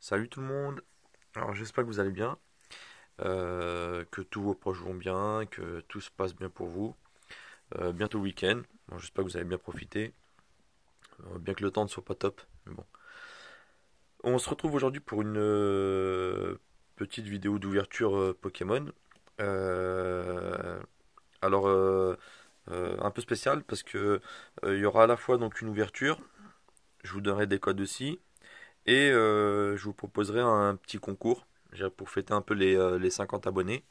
Salut tout le monde. Alors j'espère que vous allez bien, que tous vos proches vont bien, que tout se passe bien pour vous. Bientôt le week-end. Bon, j'espère que vous avez bien profité, bien que le temps ne soit pas top. Mais bon. On se retrouve aujourd'hui pour une petite vidéo d'ouverture Pokémon. Euh, alors un peu spécial parce que il y aura à la fois donc une ouverture. Je vous donnerai des codes aussi. Et je vous proposerai un petit concours pour fêter un peu les 50 abonnés.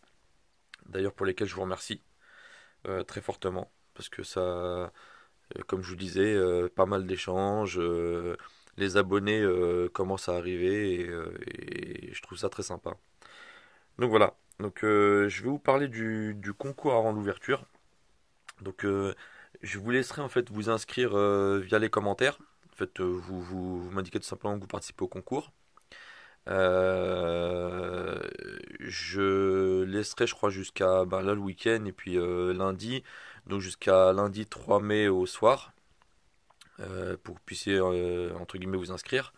D'ailleurs pour lesquels je vous remercie très fortement. Parce que ça, comme je vous disais, pas mal d'échanges. Les abonnés commencent à arriver et je trouve ça très sympa. Donc voilà. Donc je vais vous parler du concours avant l'ouverture. Donc je vous laisserai en fait vous inscrire via les commentaires. En fait, vous m'indiquez tout simplement que vous participez au concours. Euh, je laisserai, je crois, jusqu'à ben, là le week-end et puis lundi, donc jusqu'à lundi 3 mai au soir, pour que vous puissiez entre guillemets vous inscrire.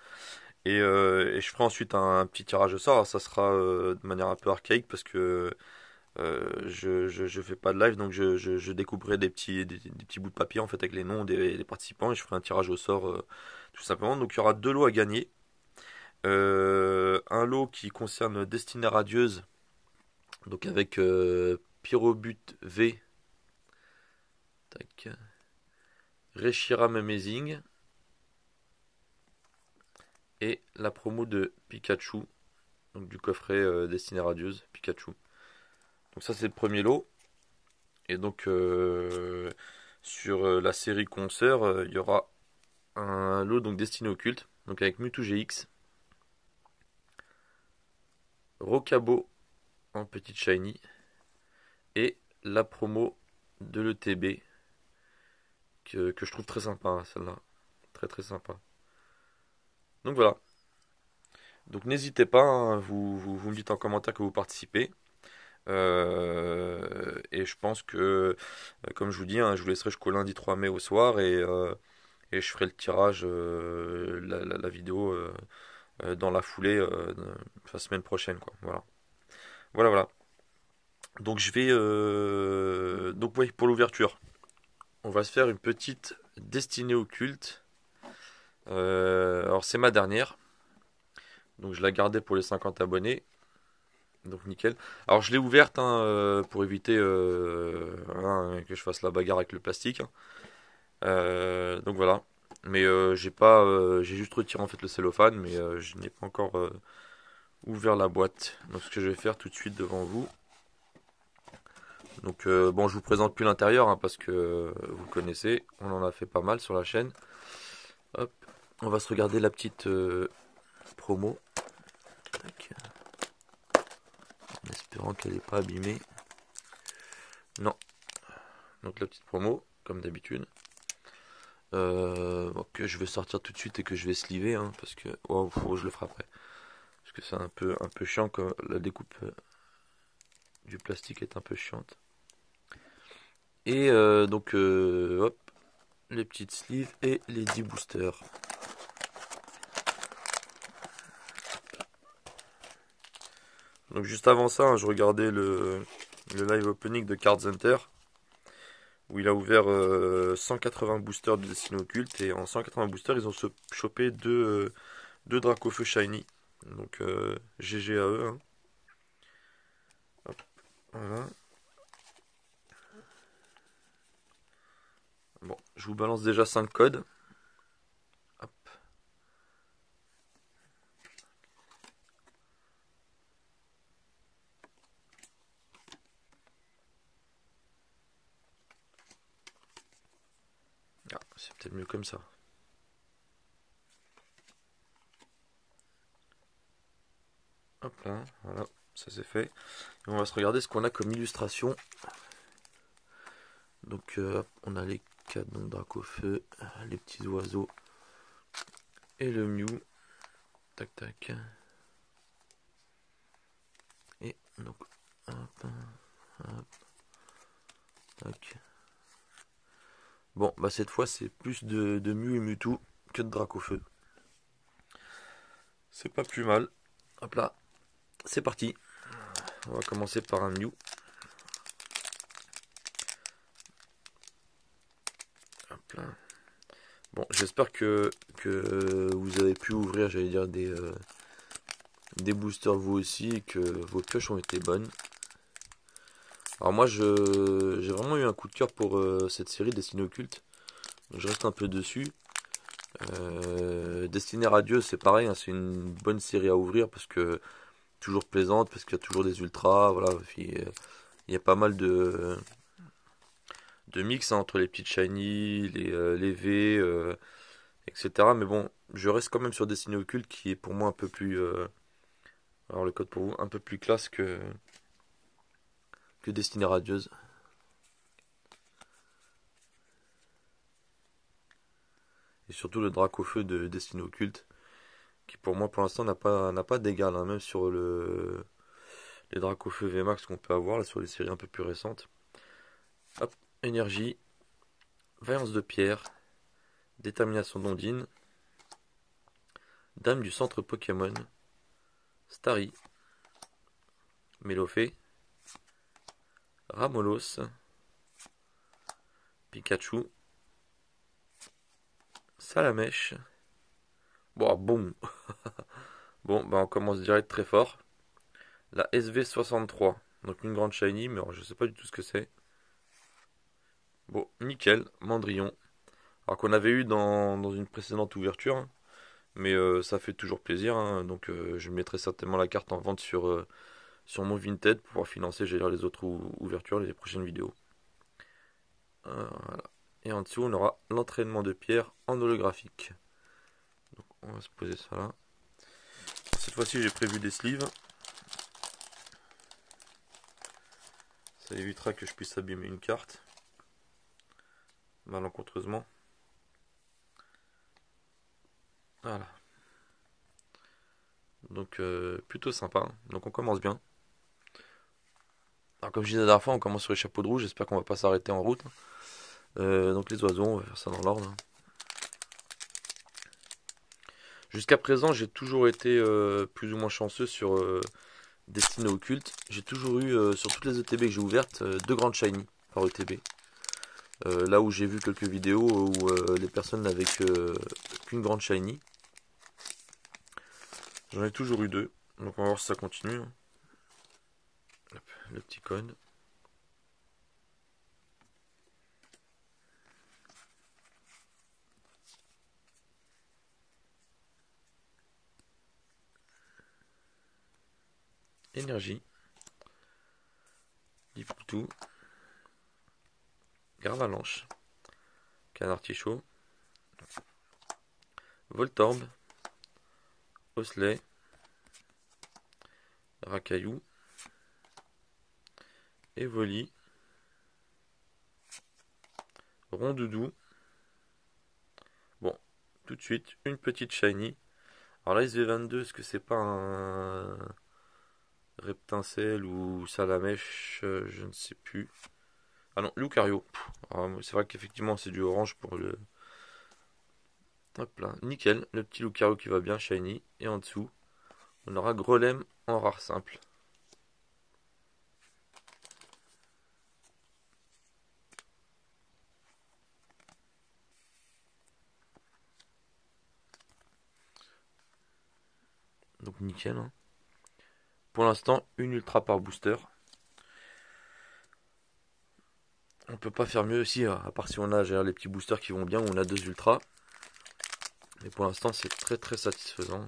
Et je ferai ensuite un petit tirage au sort. Alors, ça sera de manière un peu archaïque parce que je fais pas de live, donc je découperai des petits bouts de papier en fait avec les noms des participants et je ferai un tirage au sort tout simplement. Donc il y aura deux lots à gagner. Un lot qui concerne Destinée Radieuse, donc avec Pyrobut V, tac, Reshiram Amazing et la promo de Pikachu, donc du coffret Destinée Radieuse Pikachu. Donc ça c'est le premier lot. Et donc sur la série concert, il y aura un lot donc destiné au culte, donc avec Mewtwo GX, Rocabo en petite shiny et la promo de l'ETB que je trouve très sympa, hein, celle-là. Très très sympa. Donc voilà. Donc n'hésitez pas, hein, vous me dites en commentaire que vous participez. Et je pense que, comme je vous dis, hein, je vous laisserai jusqu'au lundi 3 mai au soir et je ferai le tirage, la vidéo dans la foulée la semaine prochaine. Quoi. Voilà. Voilà, voilà. Donc je vais... donc oui, pour l'ouverture, on va se faire une petite destinée occulte. Alors c'est ma dernière. Donc je la gardais pour les 50 abonnés. Donc nickel. Alors je l'ai ouverte hein, pour éviter hein, que je fasse la bagarre avec le plastique, hein. Donc voilà. Mais j'ai pas, j'ai juste retiré en fait le cellophane, mais je n'ai pas encore ouvert la boîte. Donc ce que je vais faire tout de suite devant vous. Donc bon, je vous présente plus l'intérieur hein, parce que vous connaissez, on en a fait pas mal sur la chaîne. Hop, on va se regarder la petite promo. Tac. En espérant qu'elle n'est pas abîmée. Non. Donc la petite promo, comme d'habitude. Bon, que je vais sortir tout de suite et que je vais sliver hein, parce que je le ferai après parce que c'est un peu chiant quand la découpe du plastique est un peu chiante et donc hop les petites sleeves et les 10 boosters. Donc juste avant ça hein, je regardais le live opening de Card Center où il a ouvert 180 boosters de Destiny Occulte et en 180 boosters ils ont chopé deux Dracofeu Shiny, donc GG à eux hein. Hop, voilà. Bon, je vous balance déjà 5 codes. Hop. Ah, c'est peut-être mieux comme ça. Hop là, voilà, ça c'est fait. Et on va se regarder ce qu'on a comme illustration. Donc on a les 4 donc Dracofeu, les petits oiseaux et le Mew. Tac tac. Et donc hop, hop, tac. Bon, bah cette fois c'est plus de Mew et Mewtwo que de Dracofeu. C'est pas plus mal. Hop là, c'est parti. On va commencer par un Mew. Hop là. Bon, j'espère que vous avez pu ouvrir, j'allais dire, des boosters vous aussi et que vos pioches ont été bonnes. Alors moi, j'ai vraiment eu un coup de cœur pour cette série Destinée Occulte. Donc je reste un peu dessus. Destinée Radieuse, c'est pareil, hein, c'est une bonne série à ouvrir parce que toujours plaisante, parce qu'il y a toujours des ultras, voilà. Puis, il y a pas mal de mix hein, entre les petites shiny, les V, etc. Mais bon, je reste quand même sur Destinée Occulte qui est pour moi un peu plus, alors le code pour vous, un peu plus classe que Destinée Radieuse. Et surtout le Dracofeu de Destinée Occulte, qui pour moi pour l'instant n'a pas d'égal, hein, même sur les Dracofeu VMAX qu'on peut avoir là, sur les séries un peu plus récentes. Hop, énergie, vaillance de pierre, détermination d'ondine, dame du centre Pokémon, Starry, Mélofée, Ramolos, Pikachu, Salamèche. Bon, boum. Bon, bah on commence direct très fort. La SV63, donc une grande shiny, mais alors, je sais pas du tout ce que c'est. Bon, nickel, Mandrillon. Alors qu'on avait eu dans une précédente ouverture, hein, mais ça fait toujours plaisir, hein, donc je mettrai certainement la carte en vente sur mon Vinted pour pouvoir financer, j'ai les autres ouvertures, les prochaines vidéos. Voilà. Et en dessous, on aura l'entraînement de pierre en holographique. Donc on va se poser ça là. Cette fois-ci, j'ai prévu des sleeves. Ça évitera que je puisse abîmer une carte malencontreusement. Voilà. Donc plutôt sympa. Donc on commence bien. Alors comme je disais la dernière fois, on commence sur les chapeaux de roue. J'espère qu'on va pas s'arrêter en route. Donc les oiseaux, on va faire ça dans l'ordre. Jusqu'à présent, j'ai toujours été plus ou moins chanceux sur Destinée Occulte. J'ai toujours eu, sur toutes les ETB que j'ai ouvertes, deux grandes shiny par ETB. Là où j'ai vu quelques vidéos où les personnes n'avaient qu'une grande shiny. J'en ai toujours eu deux. Donc on va voir si ça continue. Hop, le petit code. Énergie. Lipoutou. Gravalanche. Canartichaud. Voltorb. Osley. Racaillou. Evoli. Rondoudou. Bon, tout de suite, une petite shiny. Alors la SV22, est-ce que c'est pas un Reptincelle ou Salamèche? Je ne sais plus. Ah non, Lucario. C'est vrai qu'effectivement c'est du orange pour le... Hop là, nickel. Le petit Lucario qui va bien, shiny. Et en dessous, on aura Grelem en rare simple. Donc nickel, hein. Pour l'instant, une ultra par booster. On peut pas faire mieux aussi, à part si on a les petits boosters qui vont bien, où on a deux ultras. Mais pour l'instant, c'est très très satisfaisant.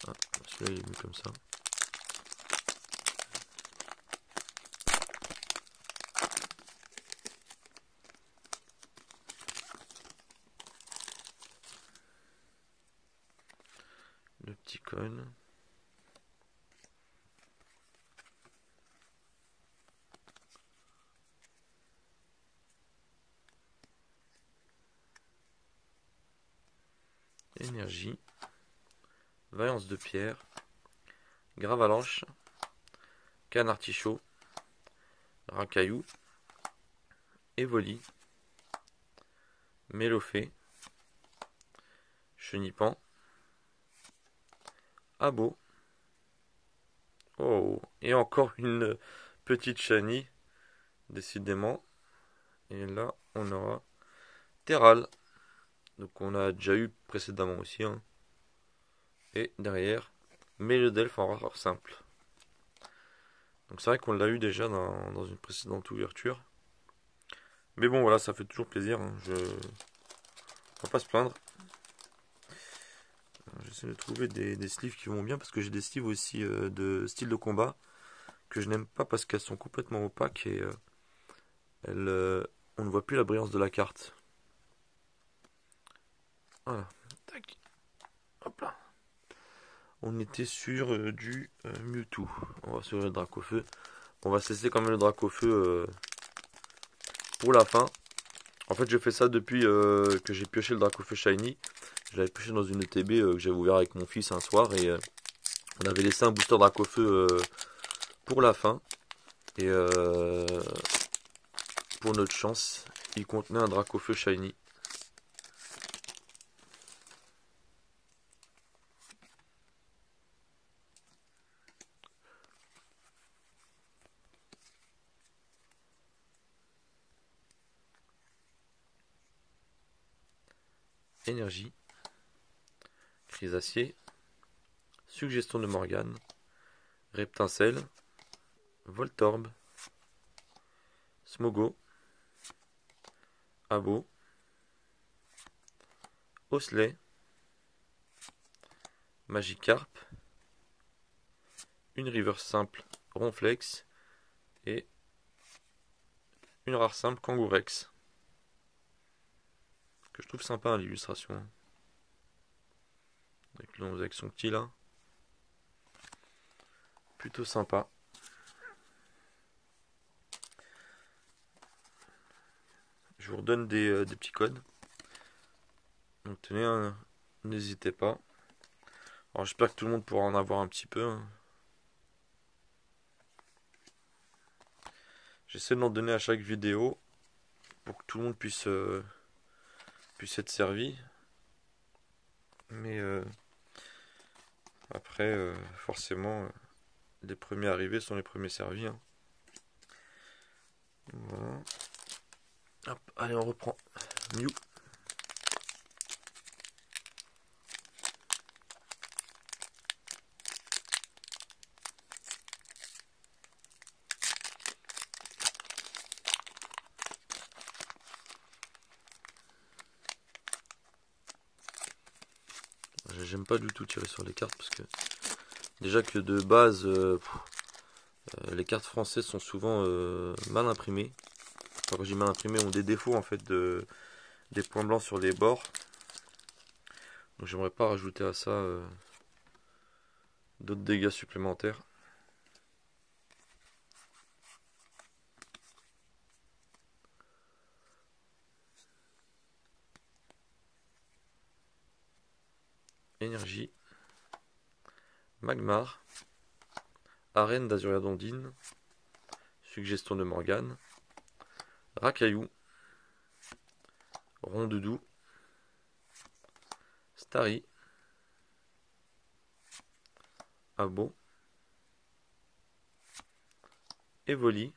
Ah, celui-là il est mis comme ça. Le petit cône. Énergie. Vaillance de pierre. Gravalanche. Canartichaud. Racaillou. Evoli. Mélofée, Chenipan, Abo. Oh, et encore une petite Shiny, décidément. Et là, on aura Terral. Donc on a déjà eu précédemment aussi. Hein. Et derrière, Mélodelph en rare simple. Donc c'est vrai qu'on l'a eu déjà dans une précédente ouverture. Mais bon voilà, ça fait toujours plaisir. Hein. On va pas se plaindre. J'essaie de trouver des sleeves qui vont bien parce que j'ai des sleeves aussi de style de combat que je n'aime pas parce qu'elles sont complètement opaques et on ne voit plus la brillance de la carte. Voilà. Tac. Hop là. On était sur du Mewtwo. On va sur le Dracofeu. On va cesser quand même le Dracofeu pour la fin. En fait, j'ai fait ça depuis que j'ai pioché le Dracofeu Shiny. Je l'avais pioché dans une ETB que j'avais ouvert avec mon fils un soir et on avait laissé un booster Dracofeu pour la fin. Et pour notre chance, il contenait un Dracofeu Shiny. Énergie, Chrysacier, Suggestion de Morgane, Reptincelle, Voltorb, Smogo, Abo, Osley, Magikarp, une reverse simple Ronflex et une rare simple Kangourex. Que je trouve sympa hein, l'illustration. Avec son petit là. Plutôt sympa. Je vous redonne des petits codes. Donc tenez, hein, n'hésitez pas. Alors j'espère que tout le monde pourra en avoir un petit peu. Hein. J'essaie de l'en donner à chaque vidéo pour que tout le monde puisse être servi. Mais après, forcément, les premiers arrivés sont les premiers servis. Hein. Voilà. Hop, allez, on reprend. Mew. J'aime pas du tout tirer sur les cartes parce que déjà que de base les cartes françaises sont souvent mal imprimées. Enfin, quand j'ai mal imprimé ont des défauts en fait des points blancs sur les bords. Donc j'aimerais pas rajouter à ça d'autres dégâts supplémentaires. Énergie, Magmar, Arène d'Azuriadondine, Suggestion de Morgane, Racaillou, Rondoudou, Starry, Abo, Evoli,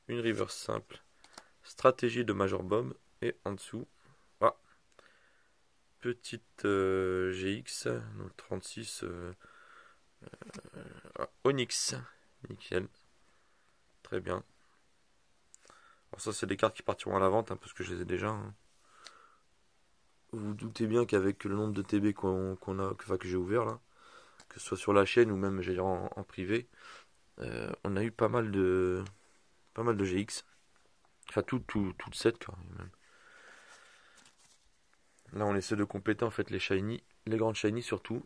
une reverse simple, Stratégie de Major Bomb et en dessous, petite GX, donc 36 Onyx, nickel, très bien. Alors ça c'est des cartes qui partiront à la vente hein, parce que je les ai déjà. Hein. Vous vous doutez bien qu'avec le nombre de TB qu'on a, que j'ai ouvert là, que ce soit sur la chaîne ou même j'allais dire en privé, on a eu pas mal de GX. Enfin tout le set quand même. Là on essaie de compléter en fait les shiny, les grandes shiny surtout.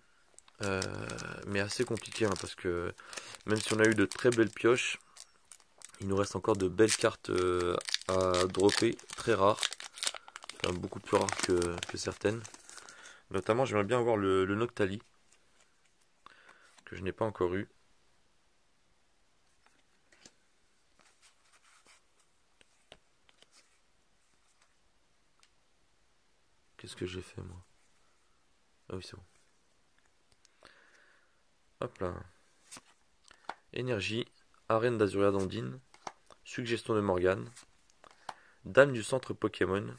Mais assez compliqué hein, parce que même si on a eu de très belles pioches, il nous reste encore de belles cartes à dropper, très rares, enfin, beaucoup plus rares que certaines. Notamment j'aimerais bien avoir le Noctali, que je n'ai pas encore eu. Qu'est-ce que j'ai fait moi? Ah oui, c'est bon. Hop là. Énergie, arène d'Azuria d'Ondine, suggestion de Morgane, dame du centre Pokémon,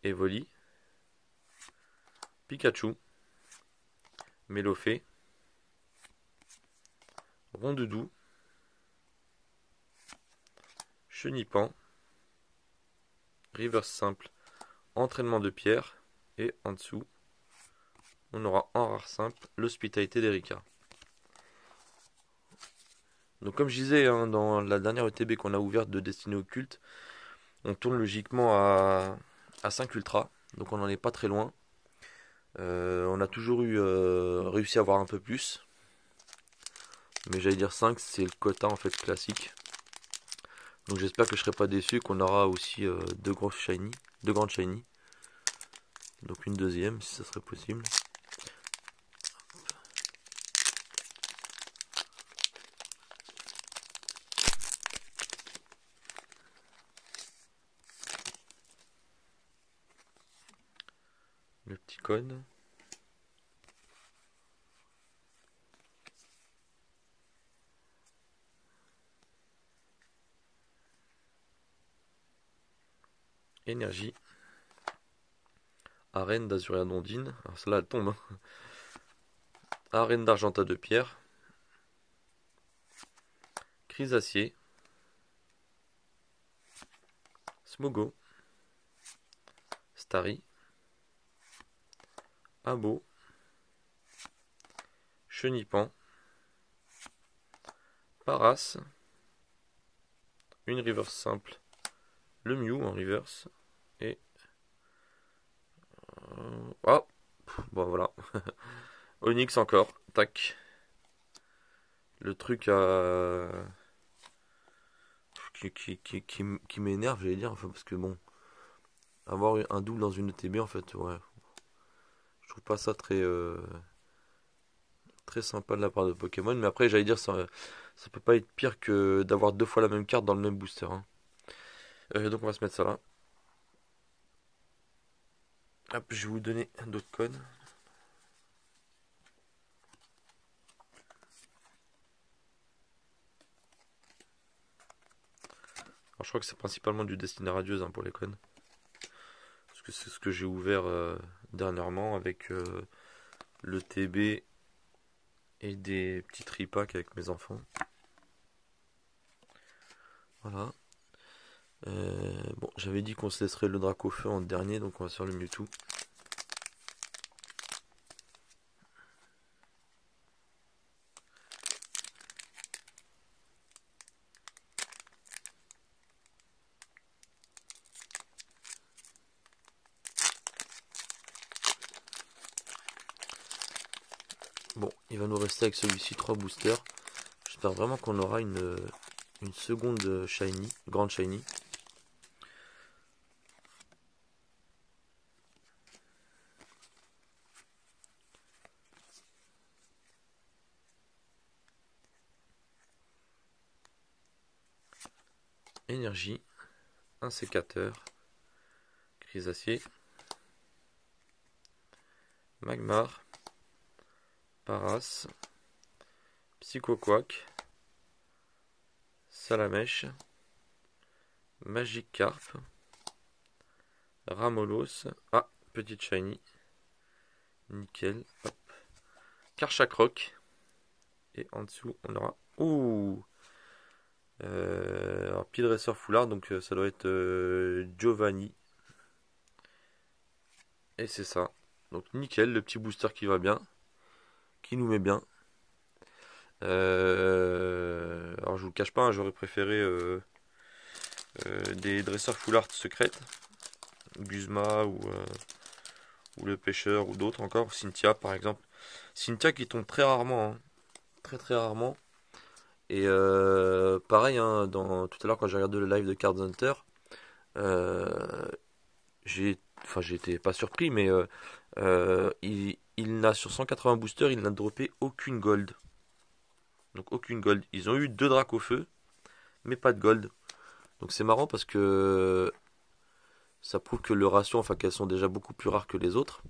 Evoli, Pikachu, Mélofée, Rondoudou, Chenipan, Reverse simple, entraînement de pierre, et en dessous, on aura en rare simple l'hospitalité d'Erika. Donc comme je disais hein, dans la dernière ETB qu'on a ouverte de Destinée Occulte, on tourne logiquement à 5 ultras, donc on n'en est pas très loin. On a toujours réussi à avoir un peu plus, mais j'allais dire 5 c'est le quota en fait classique. Donc j'espère que je serai pas déçu, qu'on aura aussi deux grandes shiny. Donc une deuxième si ça serait possible. Le petit code. Énergie. Arène d'Azuria d'Ondine. Alors celle-là elle tombe. Hein. Arène d'Argenta de pierre. Chrysacier. Smogo. Starry. Abo. Chenipan. Paras. Une reverse simple. Le Mew en reverse. Et... oh bon voilà. Onyx encore. Tac. Le truc qui m'énerve, j'allais dire. Enfin, parce que bon, avoir un double dans une ETB, en fait, ouais. Je trouve pas ça très sympa de la part de Pokémon. Mais après, j'allais dire, ça peut pas être pire que d'avoir deux fois la même carte dans le même booster. Hein. Donc on va se mettre ça là. Hop, je vais vous donner d'autres codes. Alors je crois que c'est principalement du Destiné Radieuse hein, pour les codes. Parce que c'est ce que j'ai ouvert dernièrement avec le TB et des petits tripacks avec mes enfants. Voilà. Bon, j'avais dit qu'on se laisserait le Dracofeu en dernier, donc on va se faire le Mewtwo. Bon, il va nous rester avec celui-ci 3 boosters. J'espère vraiment qu'on aura une seconde shiny, grande shiny. Énergie, un sécateur, Chrysacier, Magmar, Paras, Psychoquack, Salamèche, Magikarp, Ramolos, ah, petite shiny, nickel, hop, Karchakroc, et en dessous on aura, ouh, alors pied dresseur foulard, donc ça doit être Giovanni, et c'est ça, donc nickel, le petit booster qui va bien, qui nous met bien. Alors je vous le cache pas, hein, j'aurais préféré des dresseurs foulard secrètes, Guzma ou le pêcheur ou d'autres encore, Cynthia par exemple. Cynthia qui tombe très rarement, hein, très très rarement. Et pareil, hein, tout à l'heure quand j'ai regardé le live de Card Hunter, euh, j'ai été pas surpris, mais il n'a sur 180 boosters, il n'a droppé aucune gold. Donc aucune gold. Ils ont eu deux dracs au feu, mais pas de gold. Donc c'est marrant parce que Ça prouve que le ratio, enfin qu'elles sont déjà beaucoup plus rares que les autres.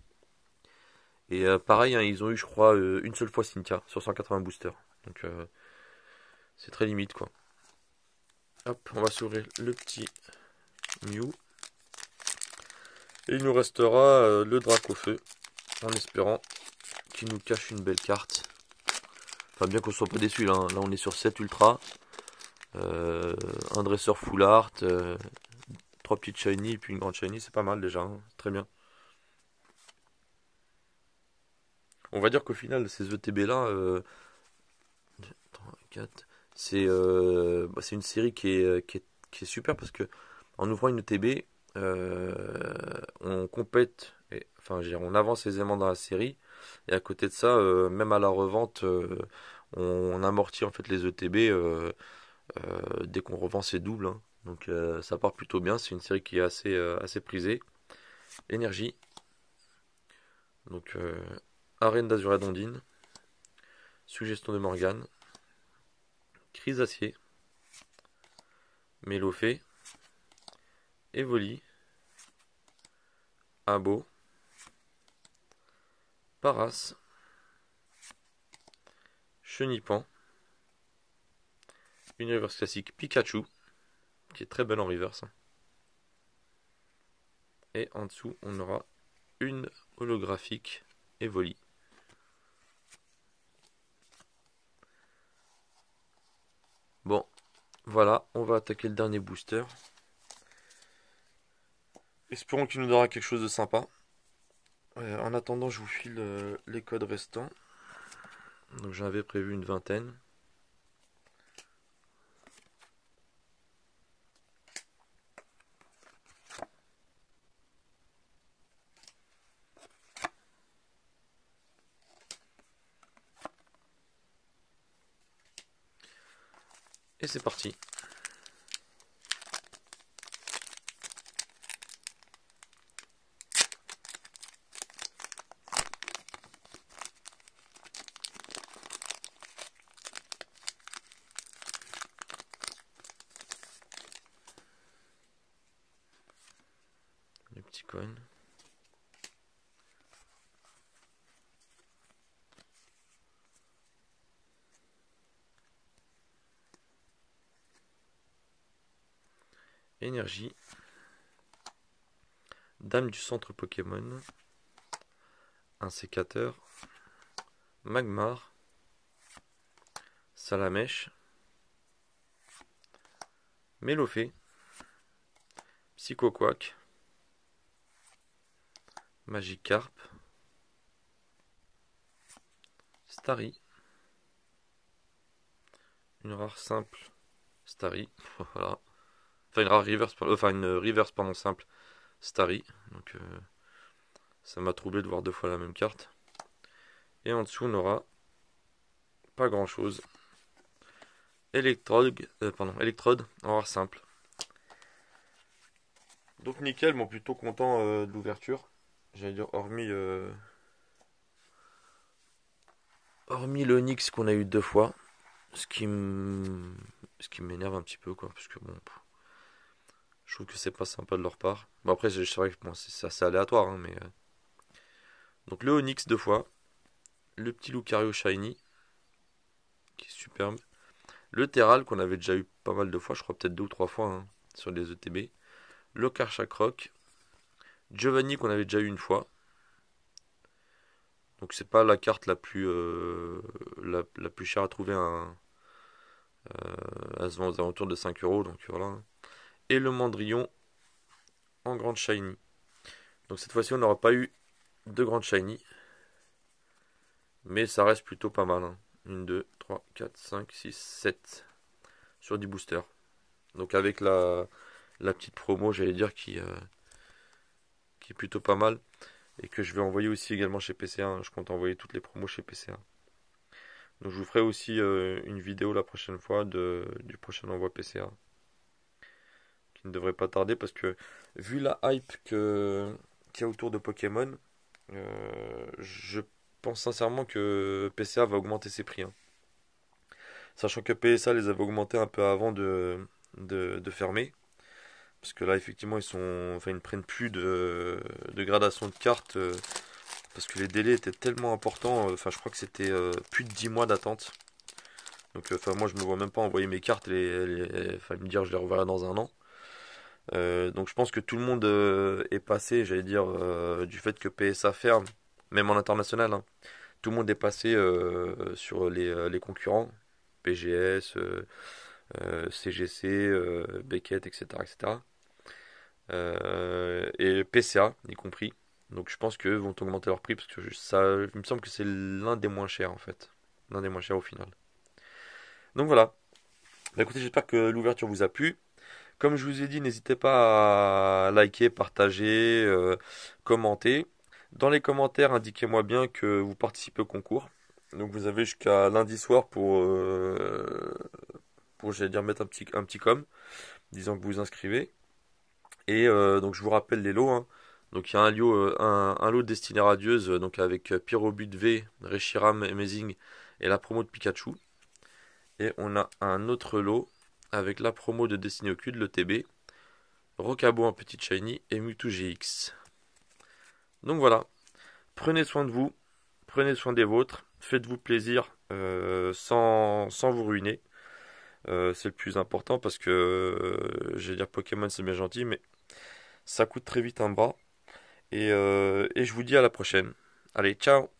Et pareil, hein, ils ont eu, je crois, une seule fois Cynthia sur 180 boosters. Donc c'est très limite, quoi. Hop, on va s'ouvrir le petit Mew. Et il nous restera le Dracofeu, en espérant qu'il nous cache une belle carte. Enfin, bien qu'on soit pas déçu, là, hein. Là, on est sur 7 ultra, un dresseur full art, 3 petites shiny, puis une grande shiny, c'est pas mal déjà, hein. Très bien. On va dire qu'au final, ces ETB là, 4, c'est une série qui est super parce que en ouvrant une ETB, on compète, enfin, je veux dire, on avance aisément dans la série. Et à côté de ça, même à la revente, on amortit en fait les ETB dès qu'on revend ses doubles, hein. Donc ça part plutôt bien. C'est une série qui est assez prisée. Énergie. Donc Arène d'Azur Dondine. Suggestion de Morgane. Chrysacier. Mélofée. Evoli. Abo. Paras. Chenipan. Une reverse classique Pikachu, qui est très belle en reverse. Et en dessous, on aura une holographique Evoli. Bon, voilà, on va attaquer le dernier booster. Espérons qu'il nous donnera quelque chose de sympa. En attendant, je vous file les codes restants. Donc j'en avais prévu une vingtaine. Et c'est parti. Les petits coins. Énergie. Dame du centre Pokémon. Un sécateur. Magmar. Salamèche. Mélofée. Psychoquack. Magikarp. Starry. Une rare simple Starry. Voilà. Enfin une rare reverse, enfin une reverse pardon simple Starry. Donc ça m'a troublé de voir deux fois la même carte. Et en dessous on aura pas grand chose. Electrode en rare simple. Donc nickel, bon plutôt content de l'ouverture. J'allais dire hormis le Nyx qu'on a eu deux fois, ce qui m'énerve un petit peu quoi, parce que bon, je trouve que c'est pas sympa de leur part. Bon après c'est vrai que bon, c'est assez aléatoire, hein, mais donc le Onyx deux fois, le petit Lucario Shiny qui est superbe, le Terral qu'on avait déjà eu pas mal de fois, je crois peut-être deux ou trois fois hein, sur les ETB, le Karchakroc, Giovanni qu'on avait déjà eu une fois. Donc c'est pas la carte la plus chère à trouver elle se vend aux alentours de 5 euros, donc voilà. Et le Mandrillon en grande shiny. Donc cette fois-ci on n'aura pas eu de grande shiny, mais ça reste plutôt pas mal, hein. 1, 2, 3, 4, 5, 6, 7 sur 10 boosters. Donc avec la petite promo, j'allais dire, qui est plutôt pas mal. Et que je vais envoyer aussi également chez PCA, hein. Je compte envoyer toutes les promos chez PCA. Donc je vous ferai aussi une vidéo la prochaine fois du prochain envoi PCA. Qui ne devrait pas tarder parce que vu la hype qu'il y a autour de Pokémon, je pense sincèrement que PCA va augmenter ses prix, hein. Sachant que PSA les avait augmentés un peu avant de fermer. Parce que là, effectivement, ils ne prennent plus de gradation de cartes parce que les délais étaient tellement importants. Enfin, je crois que c'était plus de 10 mois d'attente. Donc, enfin, moi, je me vois même pas envoyer mes cartes enfin, me dire je les reverrai dans un an. Donc, je pense que tout le monde est passé, j'allais dire, du fait que PSA ferme, même en international, hein. Tout le monde est passé sur les concurrents, PGS, CGC, Beckett, etc., etc. Et PCA y compris. Donc je pense qu'eux vont augmenter leur prix parce que ça, il me semble que c'est l'un des moins chers en fait. L'un des moins chers au final. Donc voilà. Bah, écoutez, j'espère que l'ouverture vous a plu. Comme je vous ai dit, n'hésitez pas à liker, partager, commenter. Dans les commentaires, indiquez-moi bien que vous participez au concours. Donc vous avez jusqu'à lundi soir pour j'allais dire, mettre un petit com, disant que vous vous inscrivez. Et donc je vous rappelle les lots, hein. Donc il y a un lot de Destinée Radieuse, donc avec Pyrobut V, Reshiram Amazing et la promo de Pikachu. Et on a un autre lot avec la promo de Destinée Occulte, le TB, Rocabo en petite shiny et Mewtwo GX. Donc voilà, prenez soin de vous, prenez soin des vôtres, faites-vous plaisir sans vous ruiner. C'est le plus important parce que, je vais dire Pokémon c'est bien gentil, mais ça coûte très vite un bras. Et je vous dis à la prochaine. Allez, ciao!